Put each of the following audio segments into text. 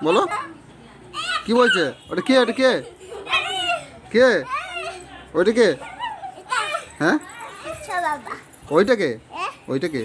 বলো কি বলছে? ওটা কে? ওটা কে? কে ওইটা কে? হ্যাঁ ওইটা কে? ওইটা কে?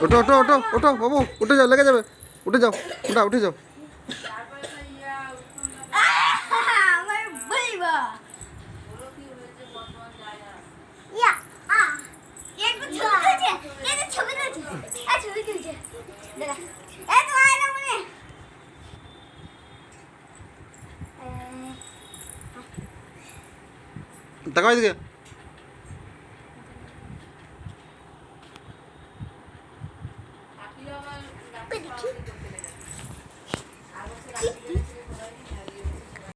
ওটো ওটো ওটো ওটো বাবু, উঠে যাও, লেগে যাবে। উঠে যাও, উঠে যাও। তাকাও এদিকে।